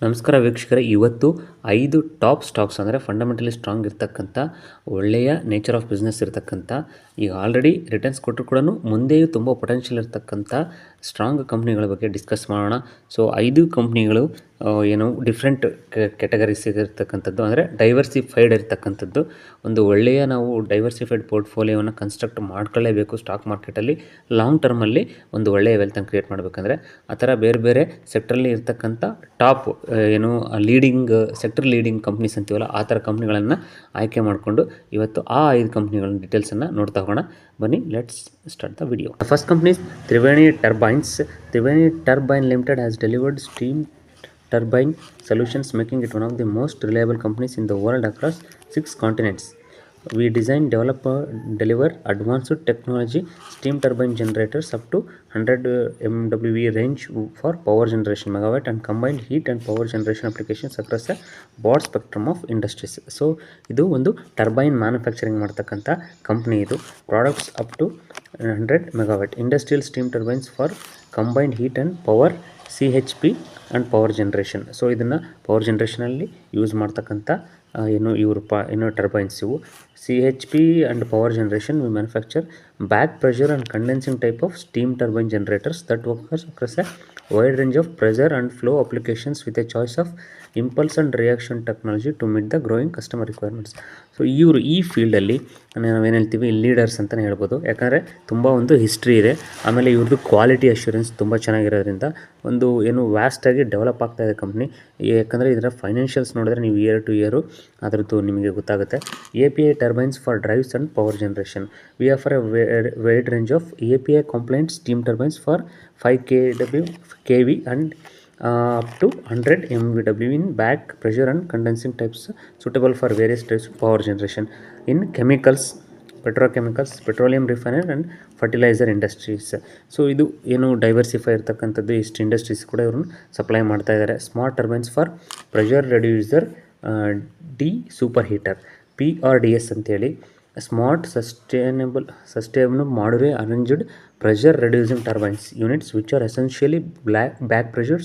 ನಮಸ್ಕಾರ ವೀಕ್ಷಕರೇ, ಇವತ್ತು 5 ಟಾಪ್ ಸ್ಟಾಕ್ಸ್ ಅಂದರೆ ಫಂಡಮೆಂಟಲಿ ಸ್ಟ್ರಾಂಗ್ ಇರ್ತಕ್ಕಂಥ ಒಳ್ಳೆಯ ನೇಚರ್ ಆಫ್ ಬಿಸ್ನೆಸ್ ಇರ್ತಕ್ಕಂಥ, ಈಗ ಆಲ್ರೆಡಿ ರಿಟರ್ನ್ಸ್ ಕೊಟ್ಟರು ಕೂಡ ಮುಂದೆಯೂ ತುಂಬ ಪೊಟೆನ್ಷಿಯಲ್ ಇರ್ತಕ್ಕಂಥ ಸ್ಟ್ರಾಂಗ್ ಕಂಪ್ನಿಗಳ ಬಗ್ಗೆ ಡಿಸ್ಕಸ್ ಮಾಡೋಣ. ಸೊ 5 ಕಂಪ್ನಿಗಳು ಏನು ಡಿಫ್ರೆಂಟ್ ಕ್ಯಾಟಗರೀಸ್ ಇರ್ತಕ್ಕಂಥದ್ದು, ಅಂದರೆ ಡೈವರ್ಸಿಫೈಡ್ ಇರ್ತಕ್ಕಂಥದ್ದು. ಒಂದು ಒಳ್ಳೆಯ ನಾವು ಡೈವರ್ಸಿಫೈಡ್ ಪೋರ್ಟ್ಫೋಲಿಯೋವನ್ನು ಕನ್ಸ್ಟ್ರಕ್ಟ್ ಮಾಡ್ಕೊಳ್ಳೇಬೇಕು ಸ್ಟಾಕ್ ಮಾರ್ಕೆಟಲ್ಲಿ. ಲಾಂಗ್ ಟರ್ಮಲ್ಲಿ ಒಂದು ಒಳ್ಳೆಯ ವೆಲ್ತನ್ನು ಕ್ರಿಯೇಟ್ ಮಾಡಬೇಕಂದ್ರೆ ಆ ಥರ ಬೇರೆ ಬೇರೆ ಸೆಕ್ಟ್ರಲ್ಲಿ ಇರ್ತಕ್ಕಂಥ ಟಾಪ್ ಏನು ಸೆಕ್ಟರ್ ಲೀಡಿಂಗ್ ಕಂಪ್ನೀಸ್ ಅಂತೀವಲ್ಲ, ಆ ಥರ ಕಂಪ್ನಿಗಳನ್ನು ಆಯ್ಕೆ ಮಾಡಿಕೊಂಡು ಇವತ್ತು ಆ 5 ಕಂಪ್ನಿಗಳ ಡೀಟೇಲ್ಸನ್ನು ನೋಡ್ತಾ ಹೋಗೋಣ. ಬನ್ನಿ, let's start the video. First companies Triveni turbines. Triveni turbine limited has delivered steam turbine solutions, making it one of the most reliable companies in the world across 6 continents. We design, develop, deliver advanced technology steam turbine generators up to 100 MWe range for power generation, megawatt and combined heat and power generation applications across a broad spectrum of industries. So ಇದು ಒಂದು turbine manufacturing ಮಾಡ್ತಕ್ಕಂಥ company. ಇದು products up to 100 megawatt industrial steam turbines for combined heat and power CHP and power generation. So ಇದನ್ನು power ಜನ್ರೇಷನಲ್ಲಿ use ಮಾಡ್ತಕ್ಕಂಥ ಏನು turbines ಇವು. CHP and power generation we manufacture back pressure and condensing type of steam turbine generators that works across a wide range of pressure and flow applications with a choice of impulse and reaction technology to meet the growing customer requirements. So ಇವರು ಈ ಫೀಲ್ಡಲ್ಲಿ ನಾವೇನು ಹೇಳ್ತೀವಿ leaders ಅಂತಲೇ ಹೇಳ್ಬೋದು, ಯಾಕಂದರೆ ತುಂಬ ಒಂದು ಹಿಸ್ಟ್ರಿ ಇದೆ. ಆಮೇಲೆ ಇವ್ರದ್ದು ಕ್ವಾಲಿಟಿ ಅಶ್ಯೂರೆನ್ಸ್ ತುಂಬ ಚೆನ್ನಾಗಿರೋದ್ರಿಂದ ಒಂದು ಏನು ವ್ಯಾಸ್ಟಾಗಿ ಡೆವಲಪ್ ಆಗ್ತಾಯಿದೆ ಕಂಪ್ನಿ. ಯಾಕಂದರೆ ಇದರ ಫೈನಾನ್ಷಿಯಲ್ಸ್ ನೋಡಿದ್ರೆ ನೀವು ಇಯರ್ ಟು ಇಯರು ಅದರದ್ದು ನಿಮಗೆ ಗೊತ್ತಾಗುತ್ತೆ. API turbines for drives and power generation. We offer a wide range of API compliant steam turbines for 5 kV and up to 100 MVW in back pressure and condensing types, suitable for various types of power generation in chemicals, petrochemicals, petroleum refinery and fertilizer industries. So ಇದು ಏನು diversify ಇರ್ತಕ್ಕಂಥದ್ದು, ಇಷ್ಟು industries ಕೂಡ ಇವ್ರನ್ನ supply ಮಾಡ್ತಾ ಇದ್ದಾರೆ. Smart turbines for pressure reducer D super heater, PRDS ಅಂತೇಳಿ. Smart sustainable modular arranged pressure reducing turbines units which are essentially back pressure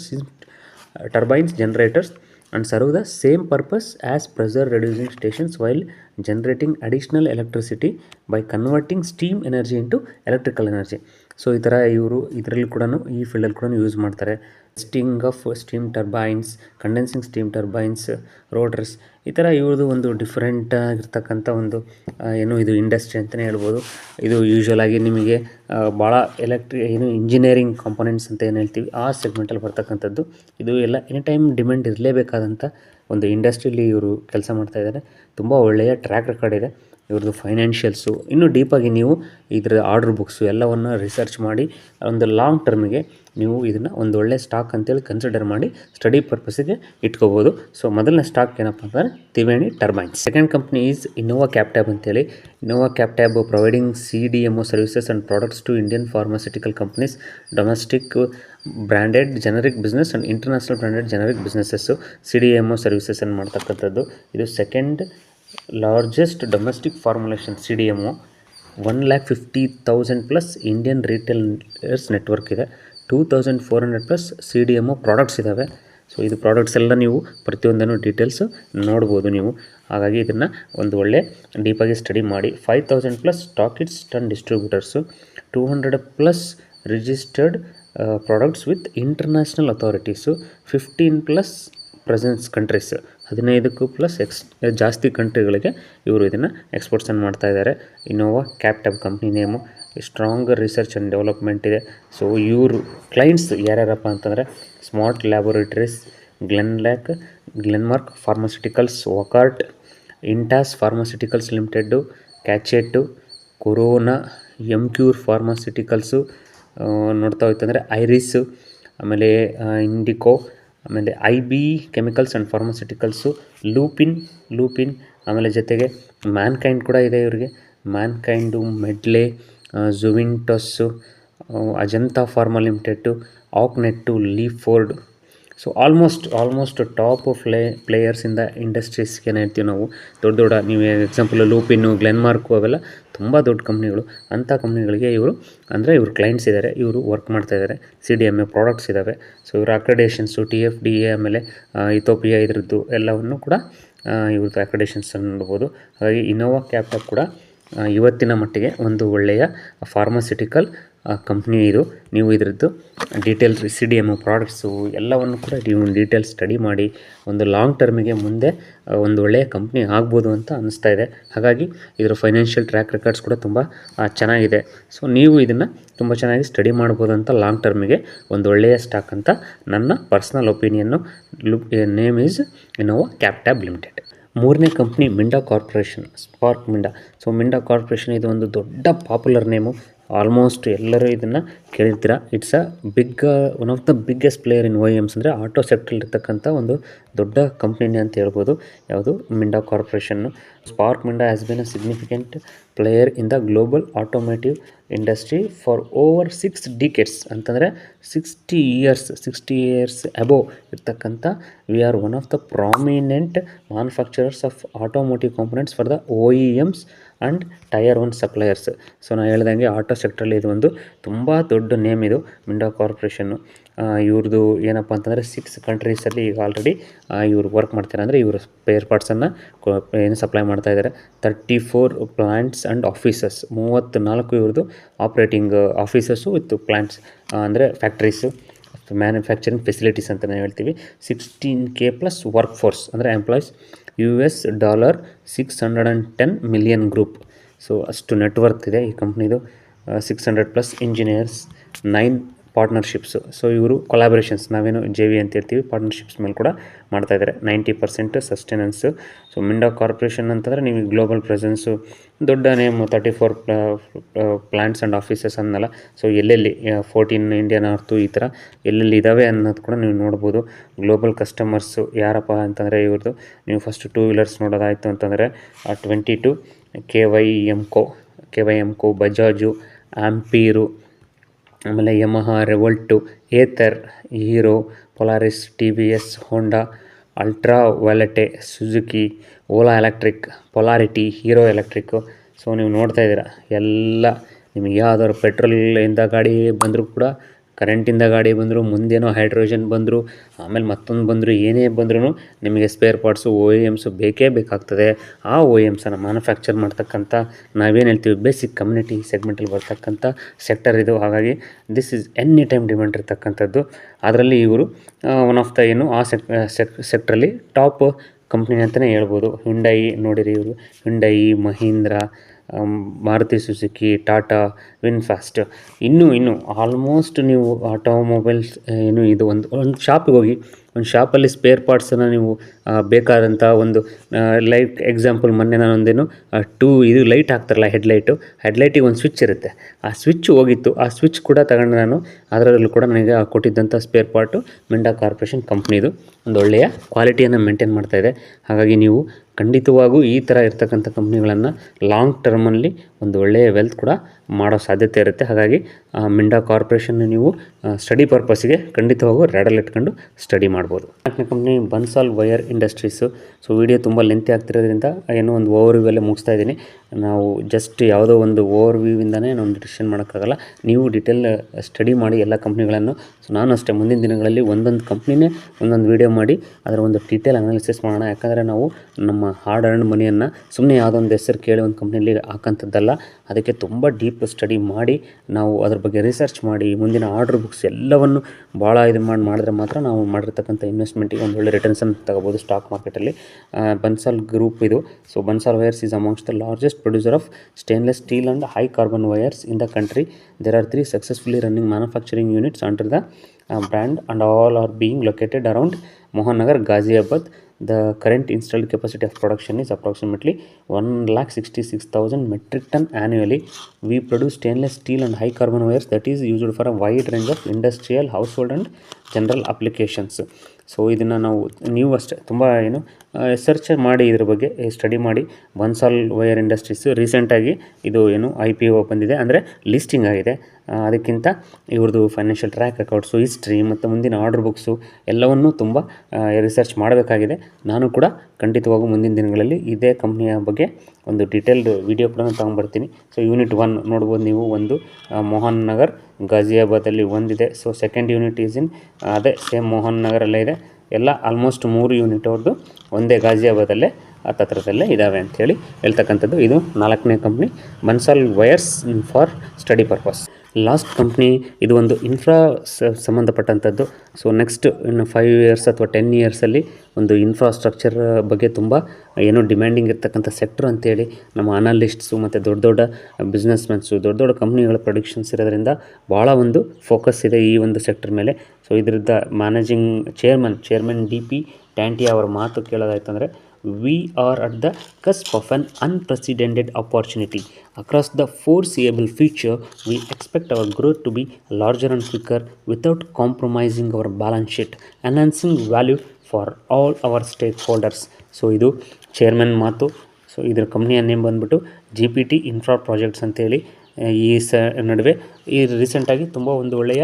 turbines generators and serve the same purpose as pressure reducing stations while generating additional electricity by converting steam energy into electrical energy. So ಈ ಥರ ಇವರು ಇದರಲ್ಲಿ ಕೂಡ ಈ ಫೀಲ್ಡಲ್ಲಿ ಕೂಡ use ಮಾಡ್ತಾರೆ. Steam turbines, condensing steam turbines, rotors, ಈ ಥರ ಇವ್ರದ್ದು ಒಂದು ಡಿಫ್ರೆಂಟ್ ಆಗಿರ್ತಕ್ಕಂಥ ಒಂದು ಇದು ಇಂಡಸ್ಟ್ರಿ ಅಂತಲೇ ಹೇಳ್ಬೋದು. ಇದು ಯೂಶ್ವಲಾಗಿ ನಿಮಗೆ ಭಾಳ ಇಂಜಿನಿಯರಿಂಗ್ ಕಾಂಪೊನೆಂಟ್ಸ್ ಅಂತ ಏನು ಹೇಳ್ತೀವಿ ಆ ಸೆಗ್ಮೆಂಟಲ್ಲಿ ಬರ್ತಕ್ಕಂಥದ್ದು. ಇದು ಎಲ್ಲ ಎನಿ ಟೈಮ್ ಡಿಮ್ಯಾಂಡ್ ಇರಲೇಬೇಕಾದಂಥ ಒಂದು ಇಂಡಸ್ಟ್ರಿಯಲ್ಲಿ ಇವರು ಕೆಲಸ ಮಾಡ್ತಾಯಿದ್ದಾರೆ. ತುಂಬ ಒಳ್ಳೆಯ ಟ್ರ್ಯಾಕ್ ರೆಕಾರ್ಡ್ ಇದೆ ಇವ್ರದ್ದು. ಫೈನಾನ್ಷಿಯಲ್ಸು ಇನ್ನೂ ಡೀಪಾಗಿ ನೀವು ಇದರ ಆರ್ಡ್ರ್ ಬುಕ್ಸು ಎಲ್ಲವನ್ನು ರಿಸರ್ಚ್ ಮಾಡಿ ಒಂದು ಲಾಂಗ್ ಟರ್ಮಿಗೆ ನೀವು ಇದನ್ನು ಒಂದು ಒಳ್ಳೆ ಸ್ಟಾಕ್ ಅಂತೇಳಿ ಕನ್ಸಿಡರ್ ಮಾಡಿ ಸ್ಟಡಿ ಪರ್ಪಸ್ಸಿಗೆ ಇಟ್ಕೋಬೋದು. ಸೊ ಮೊದಲನೇ ಸ್ಟಾಕ್ ಏನಪ್ಪ ಅಂತಂದರೆ Triveni turbines. Second company is Innova Captab ಅಂತೇಳಿ. Innova Captab providing CDMO services and products to Indian pharmaceutical companies, domestic branded generic business and international branded generic businesses CDMO ಸರ್ವಿಸಸನ್ನು ಮಾಡ್ತಕ್ಕಂಥದ್ದು. ಇದು second largest domestic formulation CDMO. 150,000 plus Indian retailers network ಇದೆ. 2,400 plus CDMO products ಇದ್ದಾವೆ. So ಇದು products ಎಲ್ಲ ನೀವು ಪ್ರತಿಯೊಂದನ್ನು details ನೋಡ್ಬೋದು ನೀವು. ಹಾಗಾಗಿ ಇದನ್ನು ಒಂದು ಒಳ್ಳೆ ಡೀಪಾಗಿ ಸ್ಟಡಿ ಮಾಡಿ. 5,000 plus stockists and distributors, 200 plus registered products with international authorities, 15 plus presence countries, 15ಕ್ಕೂ ಪ್ಲಸ್ ಜಾಸ್ತಿ ಕಂಟ್ರಿಗಳಿಗೆ ಇವರು ಇದನ್ನು ಎಕ್ಸ್ಪೋರ್ಟ್ಸನ್ನು ಮಾಡ್ತಾ ಇದ್ದಾರೆ. Innova Captab company name. Strong research and development ಇದೆ. ಸೊ ಇವರು ಕ್ಲೈಂಟ್ಸ್ ಯಾರ್ಯಾರಪ್ಪ ಅಂತಂದರೆ Smart Laboratories, Glenmark pharmaceuticals, Wockhardt, Intas pharmaceuticals limited, Cachet, Corona, Emcure pharmaceuticals ನೋಡ್ತಾ ಹೋಯ್ತಂದರೆ ಐರಿಸ್, ಆಮೇಲೆ ಇಂಡಿಕೋ, ಆಮೇಲೆ IB chemicals and pharmaceuticals, Lupin, ಆಮೇಲೆ ಜೊತೆಗೆ ಮ್ಯಾನ್ಕೈಂಡ್ ಕೂಡ ಇದೆ ಇವರಿಗೆ. ಮ್ಯಾನ್ಕೈಂಡು, ಮೆಡ್ಲೆ, ಜುವಿಂಟಸ್ಸು, ಅಜಂತಾ ಫಾರ್ಮಾ ಲಿಮಿಟೆಡ್ಡು, ಆಕ್ನೆಟ್ಟು, Leeford. So almost top players in the ಇಂಡಸ್ಟ್ರೀಸ್ಗೆ ಹೇಳ್ತೀವಿ ನಾವು. ದೊಡ್ಡ ನೀವು ಎಕ್ಸಾಂಪಲ್ ಲೂಪಿನ್ನು, ಗ್ಲೆನ್ಮಾರ್ಕು ಅವೆಲ್ಲ ತುಂಬ ದೊಡ್ಡ ಕಂಪ್ನಿಗಳು. ಅಂಥ ಕಂಪ್ನಿಗಳಿಗೆ ಇವರು ಕ್ಲೈಂಟ್ಸ್ ಇದ್ದಾರೆ, ಇವರು ವರ್ಕ್ ಮಾಡ್ತಾಯಿದ್ದಾರೆ. CDMA ಪ್ರಾಡಕ್ಟ್ಸ್ ಇದ್ದಾವೆ. ಸೊ ಇವ್ರ ಅಕ್ರೆಡೇಷನ್ಸು TFDA ಆಮೇಲೆ ಇಥೋಪಿಯಾ ಇದರದ್ದು ಎಲ್ಲವನ್ನು ಕೂಡ ಇವ್ರದ್ದು ಅಕ್ರೆಡೇಷನ್ಸನ್ನು ನೋಡ್ಬೋದು. ಹಾಗಾಗಿ ಇನೋವಾ ಕ್ಯಾಪ್ಟೆಪ್ ಕೂಡ ಇವತ್ತಿನ ಮಟ್ಟಿಗೆ ಒಂದು ಒಳ್ಳೆಯ ಫಾರ್ಮಾಸ್ಯೂಟಿಕಲ್ ಕಂಪ್ನಿ ಇದು. ನೀವು ಇದರದ್ದು ಡೀಟೇಲ್ಸ್ CDMA ಪ್ರಾಡಕ್ಟ್ಸು ಎಲ್ಲವನ್ನು ಕೂಡ ನೀವು ಡೀಟೇಲ್ಸ್ ಸ್ಟಡಿ ಮಾಡಿ ಒಂದು ಲಾಂಗ್ ಟರ್ಮಿಗೆ ಮುಂದೆ ಒಂದು ಒಳ್ಳೆಯ ಕಂಪ್ನಿ ಆಗ್ಬೋದು ಅಂತ ಅನ್ನಿಸ್ತಾ ಇದೆ. ಹಾಗಾಗಿ ಇದರ ಫೈನಾನ್ಷಿಯಲ್ ಟ್ರ್ಯಾಕ್ ರೆಕಾರ್ಡ್ಸ್ ಕೂಡ ತುಂಬ ಚೆನ್ನಾಗಿದೆ. ಸೊ ನೀವು ಇದನ್ನು ತುಂಬ ಚೆನ್ನಾಗಿ ಸ್ಟಡಿ ಮಾಡ್ಬೋದು ಅಂತ ಲಾಂಗ್ ಟರ್ಮಿಗೆ ಒಂದು ಒಳ್ಳೆಯ ಸ್ಟಾಕ್ ಅಂತ ನನ್ನ personal opinion. Name is Innova Captab limited. ಮೂರನೇ company Minda corporation, Spark Minda. So Minda corporation ಇದು ಒಂದು ದೊಡ್ಡ ಪಾಪ್ಯುಲರ್ ನೇಮು. ಆಲ್ಮೋಸ್ಟ್ ಎಲ್ಲರೂ ಇದನ್ನು ಕೇಳಿರ್ತೀರ. It's one of the biggest player in OEMs ಅಂದರೆ ಆಟೋ ಸೆಕ್ಟ್ರಲ್ಲಿರ್ತಕ್ಕಂಥ ಒಂದು ದೊಡ್ಡ ಕಂಪ್ನಿನೇ ಅಂತ ಹೇಳ್ಬೋದು. ಯಾವುದು Minda corporation. Spark Minda has been a significant player in the global automotive industry for over 6 decades ಅಂತಂದರೆ 60 years ಅಬೋವ್ ಇರ್ತಕ್ಕಂಥ. We are one of the prominent manufacturers of automotive components for the OEMs and Tier 1 suppliers. So ನಾನು ಹೇಳ್ದಂಗೆ auto ಸೆಕ್ಟ್ರಲ್ಲಿ ಇದು ಒಂದು ತುಂಬ ದೊಡ್ಡ name ಇದು Minda corporation. ಇವ್ರದ್ದು ಏನಪ್ಪ ಅಂತಂದರೆ 6 ಕಂಟ್ರೀಸಲ್ಲಿ ಈಗ ಆಲ್ರೆಡಿ ಇವರು ವರ್ಕ್ ಮಾಡ್ತಾರೆ. ಅಂದರೆ ಇವರು ಸ್ಪೇರ್ ಪಾರ್ಟ್ಸನ್ನು ಏನು ಸಪ್ಲೈ ಮಾಡ್ತಾಯಿದ್ದಾರೆ. 34 ಪ್ಲ್ಯಾಂಟ್ಸ್ ಆ್ಯಂಡ್ ಆಫೀಸಸ್, 34 ಇವ್ರದ್ದು ಆಪ್ರೇಟಿಂಗ್ ಆಫೀಸಸ್ಸು ವಿತ್ ಪ್ಲ್ಯಾಂಟ್ಸ್ ಅಂದರೆ ಫ್ಯಾಕ್ಟ್ರೀಸು, ಮ್ಯಾನುಫ್ಯಾಕ್ಚರಿಂಗ್ ಫೆಸಿಲಿಟೀಸ್ ಅಂತ ನಾವು ಹೇಳ್ತೀವಿ. 16K ಪ್ಲಸ್ ವರ್ಕ್ ಫೋರ್ಸ್ ಅಂದರೆ ಎಂಪ್ಲಾಯೀಸ್, $610 ಮಿಲಿಯನ್ ಗ್ರೂಪ್. ಸೊ ಅಷ್ಟು ನೆಟ್ವರ್ತ್ ಇದೆ ಈ ಕಂಪ್ನಿದು. 600 ಪ್ಲಸ್ ಇಂಜಿನಿಯರ್ಸ್, 9 ಪಾರ್ಟ್ನರ್ಶಿಪ್ಸು. ಸೊ ಇವರು ಕೊಲಾಬ್ರೇಷನ್ಸ್, ನಾವೇನು JV ಅಂತ ಹೇಳ್ತೀವಿ, ಪಾರ್ಟ್ನರ್ಶಿಪ್ಸ್ ಮೇಲೆ ಕೂಡ ಮಾಡ್ತಾಯಿದ್ದಾರೆ. 90% ಸಸ್ಟೆನೆನ್ಸು. ಸೊ ಮಿಂಡಾ ಕಾರ್ಪೊರೇಷನ್ ಅಂತಂದರೆ ನೀವು ಗ್ಲೋಬಲ್ ಪ್ರೆಸೆನ್ಸು, ದೊಡ್ಡ ನೇಮ್, 34 ಪ್ಲ್ಯಾಂಟ್ಸ್ ಆ್ಯಂಡ್ ಆಫೀಸಸ್ ಅನ್ನಲ್ಲ. ಸೊ ಎಲ್ಲೆಲ್ಲಿ 14 ಇಂಡಿಯಾ ನಾರ್ತು ಈ ಥರ ಎಲ್ಲೆಲ್ಲಿ ಇದ್ದಾವೆ ಅನ್ನೋದು ಕೂಡ ನೀವು ನೋಡ್ಬೋದು. ಗ್ಲೋಬಲ್ ಕಸ್ಟಮರ್ಸು ಯಾರಪ್ಪ ಅಂತಂದರೆ ಇವ್ರದ್ದು ನೀವು ಫಸ್ಟ್ 2 ವೀಲರ್ಸ್ ನೋಡೋದಾಯಿತು ಅಂತಂದರೆ 22 KYMCO, ಬಜಾಜು, ಆಂಪೀರು, ಆಮೇಲೆ Yamaha, Revolt, Ather, Hero, Polaris, TVS, Honda, Ultraviolette, Suzuki, Ola electric, Polarity, Hero electric. So ನೀವು ನೋಡ್ತಾ ಇದ್ದೀರಾ ಎಲ್ಲ ನಿಮಗೆ ಯಾವ್ದಾದ್ರು ಪೆಟ್ರೋಲಿಂದ ಗಾಡಿ ಬಂದರೂ ಕೂಡ, ಕರೆಂಟಿಂದ ಗಾಡಿ ಬಂದರು, ಮುಂದೇನೋ ಹೈಡ್ರೋಜನ್ ಬಂದರು, ಆಮೇಲೆ ಮತ್ತೊಂದು ಬಂದರು, ಏನೇ ಬಂದ್ರೂ ನಿಮಗೆ ಸ್ಪೇರ್ ಪಾರ್ಟ್ಸು OEMs ಬೇಕೇ ಬೇಕಾಗ್ತದೆ. ಆ OEMಸನ್ನು ಮ್ಯಾನುಫ್ಯಾಕ್ಚರ್ ಮಾಡ್ತಕ್ಕಂಥ ನಾವೇನು ಹೇಳ್ತೀವಿ ಬೇಸಿಕ್ ಕಮ್ಯುನಿಟಿ ಸೆಗ್ಮೆಂಟಲ್ಲಿ ಬರ್ತಕ್ಕಂಥ ಸೆಕ್ಟರ್ ಇದು. ಹಾಗಾಗಿ this is any time demand ಇರ್ತಕ್ಕಂಥದ್ದು. ಅದರಲ್ಲಿ ಇವರು ಒನ್ ಆಫ್ ದ ಆ ಸೆಕ್ಟ್ರಲ್ಲಿ ಟಾಪ್ ಕಂಪ್ನಿ ಅಂತಲೇ ಹೇಳ್ಬೋದು. ಹ್ಯುಂಡೈ ನೋಡಿರಿ, ಇವರು ಹ್ಯುಂಡೈ, ಮಹೀಂದ್ರ, ಮಾರುತಿ ಸುಜುಕಿ, ಟಾಟಾ, ವಿನ್ಫಾಸ್ಟ್, ಇನ್ನೂ ಆಲ್ಮೋಸ್ಟ್ ನೀವು ಆಟೋಮೊಬೈಲ್ಸ್ ಏನು ಇದು ಒಂದು ಶಾಪಿಗೆ ಹೋಗಿ, ಒಂದು ಶಾಪಲ್ಲಿ ಸ್ಪೇರ್ ಪಾರ್ಟ್ಸನ್ನು ನೀವು ಬೇಕಾದಂಥ ಒಂದು ಲೈಕ್ ಎಕ್ಸಾಂಪಲ್ ಮೊನ್ನೆ ನಾನೊಂದೇನು ಇದು ಲೈಟ್ ಹಾಕ್ತಾರಲ್ಲ, ಹೆಡ್ಲೈಟಿಗೆ ಒಂದು ಸ್ವಿಚ್ ಇರುತ್ತೆ. ಆ ಸ್ವಿಚ್ ಹೋಗಿತ್ತು, ಆ ಸ್ವಿಚ್ ಕೂಡ ತಗೊಂಡು ನಾನು ಅದರಲ್ಲೂ ಕೂಡ ನನಗೆ ಕೊಟ್ಟಿದ್ದಂಥ ಸ್ಪೇರ್ ಪಾರ್ಟು ಮಿಂಡಾ ಕಾರ್ಪೊರೇಷನ್ ಕಂಪ್ನಿದು ಒಂದು ಒಳ್ಳೆಯ ಕ್ವಾಲಿಟಿಯನ್ನು ಮೇಂಟೈನ್ ಮಾಡ್ತಾಯಿದೆ. ಹಾಗಾಗಿ ನೀವು ಖಂಡಿತವಾಗೂ ಈ ಥರ ಇರ್ತಕ್ಕಂಥ ಕಂಪ್ನಿಗಳನ್ನು ಲಾಂಗ್ ಟರ್ಮಲ್ಲಿ ಒಂದು ಒಳ್ಳೆಯ ವೆಲ್ತ್ ಕೂಡ ಮಾಡೋ ಸಾಧ್ಯತೆ ಇರುತ್ತೆ. ಹಾಗಾಗಿ ಮಿಂಡಾ ಕಾರ್ಪೊರೇಷನ್ನ ನೀವು ಸ್ಟಡಿ ಪರ್ಪಸ್ಸಿಗೆ ಖಂಡಿತವಾಗೂ ರ್ಯಾಡಲ್ಲಿ ಇಟ್ಕೊಂಡು ಸ್ಟಡಿ ಮಾಡ್ಬೋದು. ನಾಲ್ಕನೇ company Bansal wire industries. So video ತುಂಬ ಲೆಂತಿ ಆಗ್ತಿರೋದ್ರಿಂದ ಏನೋ ಒಂದು ಓವರ್ ವ್ಯೂ ಅಲ್ಲೇ ಮುಗಿಸ್ತಾ ಇದ್ದೀನಿ. ನಾವು ಜಸ್ಟ್ ಯಾವುದೋ ಒಂದು ಓವರ್ ವ್ಯೂವಿಂದನೇ ನಾವು ಡಿಸಿಷನ್ ಮಾಡೋಕ್ಕಾಗಲ್ಲ. ನೀವು ಡಿಟೇಲ್ ಸ್ಟಡಿ ಮಾಡಿ ಎಲ್ಲ ಕಂಪ್ನಿಗಳನ್ನು. ಸೊ ನಾನು ಅಷ್ಟೇ ಮುಂದಿನ ದಿನಗಳಲ್ಲಿ ಒಂದೊಂದು ಕಂಪ್ನಿನೇ ಒಂದೊಂದು ವೀಡಿಯೋ ಮಾಡಿ ಅದರ ಒಂದು ಡೀಟೇಲ್ ಅನಾಲಿಸಿಸ್ ಮಾಡೋಣ. ಯಾಕಂದರೆ ನಾವು ನಮ್ಮ ಹಾರ್ಡ್ ಅರ್ನ್ಡ್ ಮನಿಯನ್ನು ಸುಮ್ಮನೆ ಯಾವುದೋ ಒಂದು ಹೆಸರು ಕೇಳಿ ಒಂದು ಕಂಪ್ನಿಯಲ್ಲಿ ಹಾಕೋಂಥದ್ದಲ್ಲ. ಅದಕ್ಕೆ ತುಂಬ ಡೀಪ್ ಸ್ಟಡಿ ಮಾಡಿ ನಾವು ಅದ್ರ ಬಗ್ಗೆ ರಿಸರ್ಚ್ ಮಾಡಿ ಮುಂದಿನ ಆರ್ಡರ್ ಬುಕ್ಸ್ ಎಲ್ಲವನ್ನು ಭಾಳ ಇದು ಮಾಡಿದ್ರೆ ಮಾತ್ರ ನಾವು ಮಾಡಿರ್ತಕ್ಕಂಥ ಇನ್ವೆಸ್ಟ್ಮೆಂಟಿಗೆ ಒಂದು ಒಳ್ಳೆ ರಿಟರ್ನ್ಸನ್ನು ತಗೋಬೋದು ಸ್ಟಾಕ್ ಮಾರ್ಕೆಟಲ್ಲಿ. ಬನ್ಸಾಲ್ ಗ್ರೂಪ್ ಇದು. So Bansal wires is amongst the largest producer of stainless steel and high carbon wires in the country. There are 3 successfully running manufacturing units under the brand and all are being located around Mohan Nagar, Ghaziabad. The current installed capacity of production is approximately 1,66,000 metric ton annually. We produce stainless steel and high carbon wires that is used for a wide range of industrial, household and general applications. So ಇದನ್ನು ನೀವು ಅಷ್ಟೇ ತುಂಬ research ಮಾಡಿ ಇದ್ರ ಬಗ್ಗೆ study ಮಾಡಿ. Bansal wire industries ರೀಸೆಂಟಾಗಿ ಇದು IPO ಬಂದಿದೆ, ಅಂದರೆ ಲಿಸ್ಟಿಂಗ್ ಆಗಿದೆ. ಅದಕ್ಕಿಂತ ಇವ್ರದ್ದು ಫೈನಾನ್ಷಿಯಲ್ ಟ್ರ್ಯಾಕ್ ರೆಕಾರ್ಡ್ಸು, ಹಿಸ್ಟ್ರಿ ಮತ್ತು ಮುಂದಿನ ಆರ್ಡರ್ ಬುಕ್ಸು ಎಲ್ಲವನ್ನೂ ತುಂಬ ರಿಸರ್ಚ್ ಮಾಡಬೇಕಾಗಿದೆ. ನಾನು ಕೂಡ ಖಂಡಿತವಾಗೂ ಮುಂದಿನ ದಿನಗಳಲ್ಲಿ ಇದೇ ಕಂಪ್ನಿಯ ಬಗ್ಗೆ ಒಂದು ಡೀಟೇಲ್ಡ್ ವಿಡಿಯೋ ಕೂಡ ತೊಗೊಂಬರ್ತೀನಿ. ಸೊ ಯೂನಿಟ್ 1 ನೋಡ್ಬೋದು ನೀವು, ಒಂದು ಮೋಹನ್ ನಗರ್ ಗಾಜಿಯಾಬಾದಲ್ಲಿ ಒಂದಿದೆ. So second unit is in ಅದೇ ಸೇಮ್ ಮೋಹನ್ ನಗರಲ್ಲೇ ಇದೆ. ಎಲ್ಲ ಆಲ್ಮೋಸ್ಟ್ 3 ಯೂನಿಟ್ ಅವ್ರದ್ದು ಒಂದೇ ಗಾಜಿಯಾಬಾದಲ್ಲೇ ಹತ್ತತ್ರದಲ್ಲೇ ಇದ್ದಾವೆ ಅಂಥೇಳಿ ಹೇಳ್ತಕ್ಕಂಥದ್ದು. ಇದು 4ನೇ company, Bansal wires for study purpose. Last company ಇದು ಒಂದು ಇನ್ಫ್ರಾ ಸಂಬಂಧಪಟ್ಟಂಥದ್ದು. ಸೊ ನೆಕ್ಸ್ಟ್ ಇನ್ನು 5 ಇಯರ್ಸ್ ಅಥವಾ 10 ಇಯರ್ಸಲ್ಲಿ ಒಂದು ಇನ್ಫ್ರಾಸ್ಟ್ರಕ್ಚರ್ ಬಗ್ಗೆ ತುಂಬ ಡಿಮ್ಯಾಂಡಿಂಗ್ ಇರ್ತಕ್ಕಂಥ ಸೆಕ್ಟ್ರ್ ಅಂತೇಳಿ ನಮ್ಮ ಅನಾಲಿಸ್ಟ್ಸು ಮತ್ತು ದೊಡ್ಡ ದೊಡ್ಡ ಬಿಸ್ನೆಸ್ಮೆನ್ಸು, ದೊಡ್ಡ ದೊಡ್ಡ ಕಂಪ್ನಿಗಳ ಪ್ರೊಡಿಕ್ಷನ್ಸ್ ಇರೋದ್ರಿಂದ ಭಾಳ ಒಂದು ಫೋಕಸ್ ಇದೆ ಈ ಒಂದು ಸೆಕ್ಟರ್ ಮೇಲೆ. ಸೊ ಇದರಿಂದ ಮ್ಯಾನೇಜಿಂಗ್ ಚೇರ್ಮನ್ DP ಟ್ಯಾಂಟಿಯಾ ಅವರ ಮಾತು ಕೇಳೋದಾಯ್ತಂದರೆ, we are at the cusp of an unprecedented opportunity. Across the foreseeable future, we expect our growth to be larger and quicker without compromising our balance sheet, enhancing value for all our stakeholders. So ಇದು chairman ಮಾತು. So ಇದರ ಕಂಪ್ನಿಯ name ಬಂದ್ಬಿಟ್ಟು GPT infra projects ಅಂತೇಳಿ. ಈ ನಡುವೆ ಈ ರೀಸೆಂಟಾಗಿ ತುಂಬ ಒಂದು ಒಳ್ಳೆಯ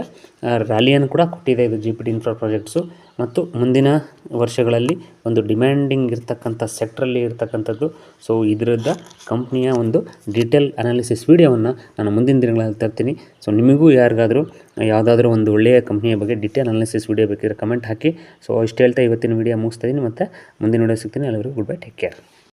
ರ್ಯಾಲಿಯನ್ನು ಕೂಡ ಕೊಟ್ಟಿದೆ ಇದು GPT ಇನ್ಫ್ರಾ ಪ್ರಾಜೆಕ್ಟ್ಸು. ಮತ್ತು ಮುಂದಿನ ವರ್ಷಗಳಲ್ಲಿ ಒಂದು ಡಿಮ್ಯಾಂಡಿಂಗ್ ಇರ್ತಕ್ಕಂಥ ಸೆಕ್ಟ್ರಲ್ಲಿ ಇರ್ತಕ್ಕಂಥದ್ದು. ಸೊ ಇದರಿಂದ ಕಂಪ್ನಿಯ ಒಂದು ಡೀಟೇಲ್ ಅನಾಲಿಸಿಸ್ ವೀಡಿಯೋವನ್ನು ನಾನು ಮುಂದಿನ ದಿನಗಳಲ್ಲಿ ತರ್ತೀನಿ. ಸೊ ನಿಮಗೂ ಯಾರಿಗಾದರೂ ಯಾವುದಾದ್ರೂ ಒಂದು ಒಳ್ಳೆಯ ಕಂಪ್ನಿಯ ಬಗ್ಗೆ ಡೀಟೇಲ್ ಅನಾಲಿಸಿಸ್ ವೀಡಿಯೋ ಬೇಕಿದ್ರೆ ಕಮೆಂಟ್ ಹಾಕಿ. ಸೊ ಇಷ್ಟು ಹೇಳ್ತಾ ಇವತ್ತಿನ ವೀಡಿಯೋ ಮುಗಿಸ್ತಾ ಇದ್ದೀನಿ. ಮತ್ತು ಮುಂದಿನ ವೀಡಿಯೋ ಸಿಗ್ತೀನಿ. ಎಲ್ಲರಿಗೂ ಗುಡ್ ಬೈ, ಟೇಕ್ ಕೇರ್.